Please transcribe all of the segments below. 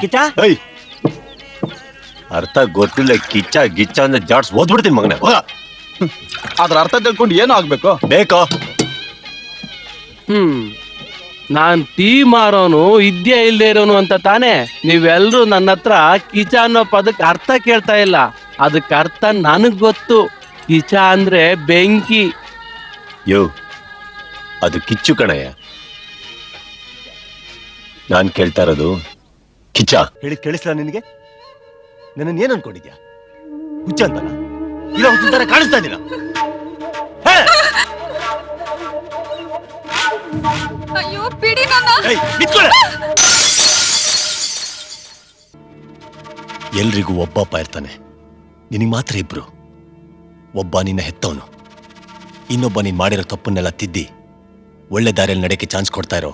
ಕಿಚ್ಚ ಅರ್ಥ ಗೊತ್ತಿಲ್ಲ. ಕಿಚ್ಚ ಗಿಚ್ಚ ಅಂದ್ರೆ ಜಾಡ್ಸ್ ಓದ್ಬಿಡ್ತೀನಿ ಮಗನೇ. ಅದ್ರ ಅರ್ಥ ತಿಳ್ಕೊಂಡು ಏನು ಆಗ್ಬೇಕು ಬೇಕೋ? ನಾನ್ ಟೀ ಮಾರೋನು ಇದ್ಯಾ ಇಲ್ಲದೆ ಇರೋನು ಅಂತ ತಾನೇ ನೀವೆಲ್ರೂ ನನ್ನ ಹತ್ರ ಕಿಚ ಅನ್ನೋ ಪದಕ್ಕೆ ಅರ್ಥ ಕೇಳ್ತಾ ಇಲ್ಲ. ಅದಕ್ಕೆ ಅರ್ಥ ನನಗ್ ಗೊತ್ತು. ಕಿಚ ಅಂದ್ರೆ ಬೆಂಕಿ. ಯೋ, ಅದು ಕಿಚ್ಚು ಕಣಯ್ಯ. ನಾನ್ ಕೇಳ್ತಾ ಇರೋದು ಕಿಚ್ಚ. ಹೇಳಿ ಕೇಳಿಸ್ಲ ನಿನಗೆ? ನನ್ನ ಏನ್ ಅನ್ಕೊಂಡಿದ್ಯಾ? ಹುಚ್ಚ ಅಂತಲ್ಲ? ಇಲ್ಲ ಹುಚ್ಚ ತರ ಕಾಣಿಸ್ತಾ ಇದ್ದೀನ? ಅಯ್ಯೋ ಬಿಡಿ ನನ್ನ. ಎಲ್ರಿಗೂ ಒಬ್ಬಪ್ಪ ಇರ್ತಾನೆ, ನಿನಗೆ ಮಾತ್ರ ಇಬ್ರು. ಒಬ್ಬ ನಿನ್ನ ಹೆತ್ತವನು, ಇನ್ನೊಬ್ಬ ನೀನ್ ಮಾಡಿರೋ ತಪ್ಪನ್ನೆಲ್ಲ ತಿದ್ದಿ ಒಳ್ಳೆ ದಾರಿಯಲ್ಲಿ ನಡೆಯಕ್ಕೆ ಚಾನ್ಸ್ ಕೊಡ್ತಾ ಇರೋ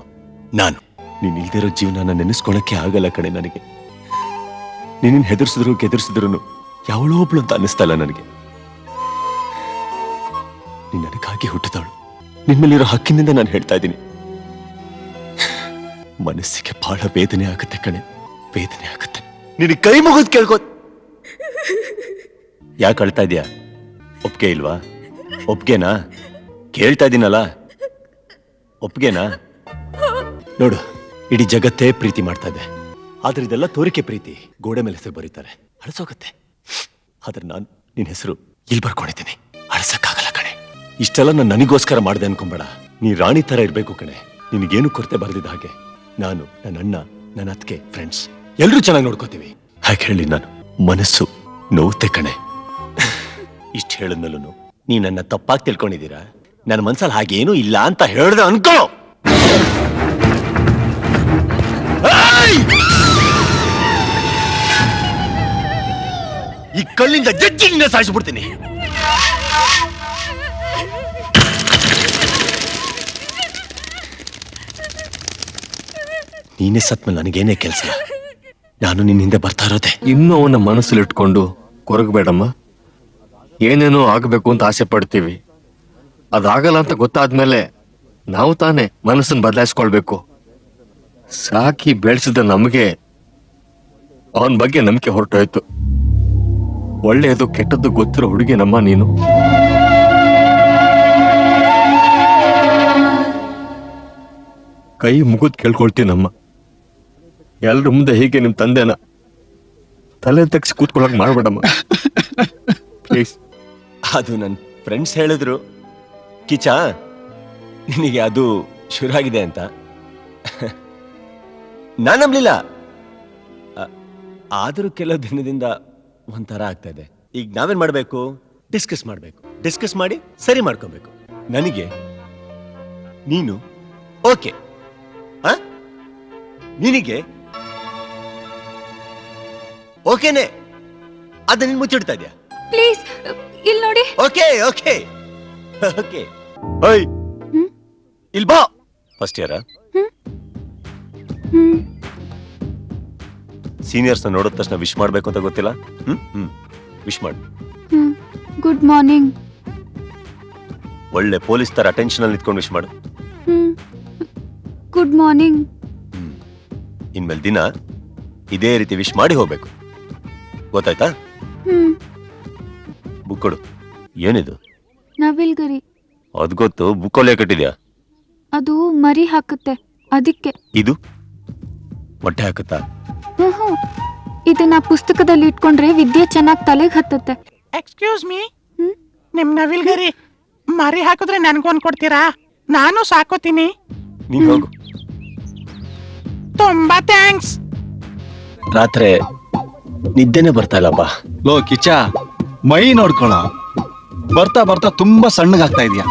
ನಾನು. ನೀನ್ ಇಲ್ದಿರೋ ಜೀವನ ನೆನೆಸ್ಕೊಳಕ್ಕೆ ಆಗಲ್ಲ ಕಣೆ ನನಗೆ. ನೀನಿನ್ ಹೆದರ್ಸಿದ್ರು ಕೆದರ್ಸಿದ್ರು ಯಾವಳೋ ಒಬ್ಳು ಅಂತ ಅನ್ನಿಸ್ತಲ್ಲ ನನಗೆ. ನೀನ್ ನನಗಾಗಿ ಹುಟ್ಟಿದವಳು. ನಿನ್ಮೇಲಿರೋ ಹಕ್ಕಿನಿಂದ ನಾನು ಹೇಳ್ತಾ ಇದ್ದೀನಿ. ಮನಸ್ಸಿಗೆ ಬಹಳ ವೇದನೆ ಆಗುತ್ತೆ ಕಣೆ, ವೇದನೆ ಆಗುತ್ತೆ. ನಿನಗೆ ಕೈ ಮುಗಿದ್ ಕೇಳ್ಕೋ. ಯಾಕೆ ಅಳ್ತಾ ಇದೀಯಾ? ಒಪ್ಗೆ ಇಲ್ವಾ? ಒಪ್ಗೆನಾ? ಕೇಳ್ತಾ ಇದ್ದೀನಲ್ಲ, ಒಪ್ಗೆನಾ? ನೋಡು, ಇಡೀ ಜಗತ್ತೇ ಪ್ರೀತಿ ಮಾಡ್ತಾ ಇದೆ. ಆದ್ರೆ ಇದೆಲ್ಲ ತೋರಿಕೆ ಪ್ರೀತಿ. ಗೋಡೆ ಮೇಲೆ ಹೆಸರು ಬರೀತಾರೆ, ಅಳಸೋಗತ್ತೆ. ಆದ್ರೆ ನಾನು ನಿನ್ ಹೆಸರು ಇಲ್ಲಿ ಬರ್ಕೊಂಡಿದ್ದೀನಿ, ಅಳಸಕ್ಕಾಗಲ್ಲ ಕಣೆ. ಇಷ್ಟೆಲ್ಲ ನಾನು ನನಗೋಸ್ಕರ ಮಾಡಿದೆ ಅನ್ಕೊಂಬೇಡ. ನೀ ರಾಣಿ ತರ ಇರ್ಬೇಕು ಕಣೆ. ನಿನಗೇನು ಕೊರತೆ ಬರೆದಿದ್ದ ಹಾಗೆ ನಾನು, ನನ್ನ ಅಣ್ಣ, ನನ್ನ ಅತ್ತಿಗೆ, ಫ್ರೆಂಡ್ಸ್ ಎಲ್ರೂ ಚೆನ್ನಾಗಿ ನೋಡ್ಕೋತೀವಿ. ಹಾಗೆ ಹೇಳಿ ನಾನು ಮನಸ್ಸು ನೋವುತ್ತೆ ಕಣೆ. ಇಷ್ಟು ಹೇಳಿದ್ಮೇಲೂ ನೀ ನನ್ನ ತಪ್ಪಾಗಿ ತಿಳ್ಕೊಂಡಿದ್ದೀರಾ? ನನ್ನ ಮನ್ಸಲ್ಲಿ ಹಾಗೇನೂ ಇಲ್ಲ ಅಂತ ಹೇಳ್ದೆ ಅನ್ಕೋ. ಈ ಕಲ್ಲಿಂದ ಜಜ್ಜಿ ನಿನ್ನ ಸಾಯಿಸ್ಬಿಡ್ತೀನಿ. ನೀನೇ ಸತ್ಮೇಲೆ ನನಗೇನೇ ಕೆಲಸ? ನಾನು ನಿನ್ನ ಹಿಂದೆ ಬರ್ತಾ ಇರೋದೆ. ಇನ್ನೂ ಅವನ ಮನಸ್ಸಲ್ಲಿ ಇಟ್ಕೊಂಡು ಕೊರಗಬೇಡಮ್ಮ. ಏನೇನೋ ಆಗಬೇಕು ಅಂತ ಆಸೆ ಪಡ್ತೀವಿ, ಅದಾಗಲ್ಲ ಅಂತ ಗೊತ್ತಾದ್ಮೇಲೆ ನಾವು ತಾನೇ ಮನಸ್ಸನ್ನು ಬದಲಾಯಿಸ್ಕೊಳ್ಬೇಕು. ಸಾಕಿ ಬೆಳೆಸಿದ ನಮಗೆ ಅವನ ಬಗ್ಗೆ ನಂಬಿಕೆ ಹೊರಟೋಯ್ತು. ಒಳ್ಳೆಯದು ಕೆಟ್ಟದ್ದು ಗೊತ್ತಿರೋ ಹುಡುಗಿನಮ್ಮ ನೀನು. ಕೈ ಮುಗಿದ್ ಕೇಳ್ಕೊಳ್ತೀನಮ್ಮ, ಎಲ್ರ ಮುಂದೆ ಹೀಗೆ ನಿಮ್ ತಂದೆನ ತಲೆ ತಗ್ಸಿ ಕೂತ್ಕೊಳ್ಳೋಕೆ ಮಾಡ್ಬೇಡಮ್ಮ ಪ್ಲೀಸ್. ಅದು ನನ್ನ ಫ್ರೆಂಡ್ಸ್ ಹೇಳಿದ್ರು ಕಿಚ್ಚ, ನಿನಗೆ ಅದು ಶುರು ಆಗಿದೆ ಅಂತ. ನಾನು ನಂಬಲಿಲ್ಲ. ಆದರೂ ಕೆಲವು ದಿನದಿಂದ ಒಂಥರ ಆಗ್ತಾ ಇದೆ. ಈಗ ನಾವೇನ್ ಮಾಡಬೇಕು? ಡಿಸ್ಕಸ್ ಮಾಡಬೇಕು. ಡಿಸ್ಕಸ್ ಮಾಡಿ ಸರಿ ಮಾಡ್ಕೋಬೇಕು. ನನಗೆ ನೀನು ಓಕೆ, ನಿನಗೆ ಓಕೆನೆ. ಅದನ್ನ ನೀನು ಮುಚ್ಚಿಡ್ತಾ ಇದೆಯಾ? ಪ್ಲೀಸ್ ಇಲ್ಲಿ ನೋಡಿ. Okay okay okay. ಓಯ್, ಇಲ್ಲಿ ಬಾ. ಫಸ್ಟ್ ಇಯರ್ ಸೀನಿಯರ್ಸ್ ನೋಡಿದ ತಕ್ಷಣ ವಿಶ್ ಮಾಡ್ಬೇಕು ಅಂತ ಗೊತ್ತಿಲ್ಲ? ವಿಶ್ ಮಾಡು. Good morning. ಒಳ್ಳೆ ಪೊಲೀಸ್ ತರ ಅಟೆನ್ಷನ್ ಅಲ್ಲಿ ನಿಂತ್ಕೊಂಡು ವಿಶ್ ಮಾಡು. Good morning. ಇನ್ಮೇಲೆ ದಿನ ಇದೇ ರೀತಿ ವಿಶ್ ಮಾಡಿ ಹೋಗ್ಬೇಕು, ಗೊತ್ತಾಯ್ತಾ? ಬುಕ್ ಕೊಡು. ಏನಿದು? ನವಿಲ್ಗರಿ. ಅದ್ ಗೊತ್ತು, ಬುಕ್ಕಲ್ಲೇ ಕಟ್ಟಿದ್ಯಾ? ಅದು ಮರಿ ಹಾಕುತ್ತೆ, ಅದಕ್ಕೆ. ಇದು ಮೊಟ್ಟೆ ಹಾಕುತ್ತಾ? ಇದನ್ನ ಪುಸ್ತಕದಲ್ಲಿ ಇಟ್ಕೊಂಡ್ರೆ ವಿದ್ಯೆ ಚೆನ್ನಾಗಿ ತಲೆಗೆ ಹತ್ತುತ್ತೆ. ಎಕ್ಸ್ಕ್ಯೂಸ್ ಮೀ, ನಿಮ್ ನವಿಲ್ಗರಿ ಮರಿ ಹಾಕಿದ್ರೆ ನನ್ಗೊಂದ್ ಕೊಡ್ತೀರಾ? ನಾನು ಸಾಕೋತೀನಿ. ನೀನ್ ಹೋಗು. ತುಂಬಾ ಥ್ಯಾಂಕ್ಸ್. ರಾತ್ರಿ ನಿದ್ದೆನೆ ಬರ್ತಾ ಇಲ್ಲಪ್ಪ. ಲೋ ಕಿಚ್ಚ, ಮೈ ನೋಡ್ಕೊಳ. ಬರ್ತಾ ಬರ್ತಾ ತುಂಬಾ ಸಣ್ಣಗಾಗ್ತಾ ಇದೀಯ.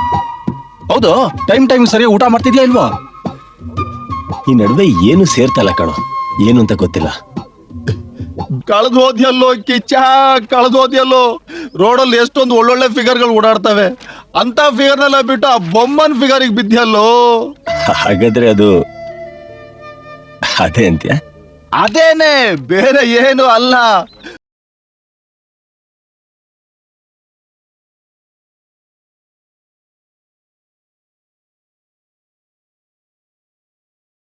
ಹೌದು, ಟೈಮ್ ಸರಿ ಊಟ ಮಾಡ್ತಿದ್ಯಾ ಇಲ್ವೋ? ಈ ನಡುವೆ ಏನು ಸೇರ್ತಾ ಕಣೋ, ಏನು ಅಂತ ಗೊತ್ತಿಲ್ಲ. ಕಳೆದೋದ್ಯಲ್ಲೋ ಕಿಚ್ಚ, ಕಳೆದೋದ್ಯಲ್ಲೋ. ರೋಡಲ್ಲಿ ಎಷ್ಟೊಂದು ಒಳ್ಳೊಳ್ಳೆ ಫಿಗರ್ಗಳು ಓಡಾಡ್ತವೆ, ಅಂತ ಫಿಗರ್ನೆಲ್ಲ ಬಿಟ್ಟು ಆ ಬೊಮ್ಮನ್ ಫಿಗರಿಗೆ ಬಿದ್ಯಲ್ಲೋ. ಹಾಗಾದ್ರೆ ಅದು ಅದೇ ಅಂತ್ಯ? ಅದೇನೆ, ಬೇರೆ ಏನು ಅಲ್ಲ.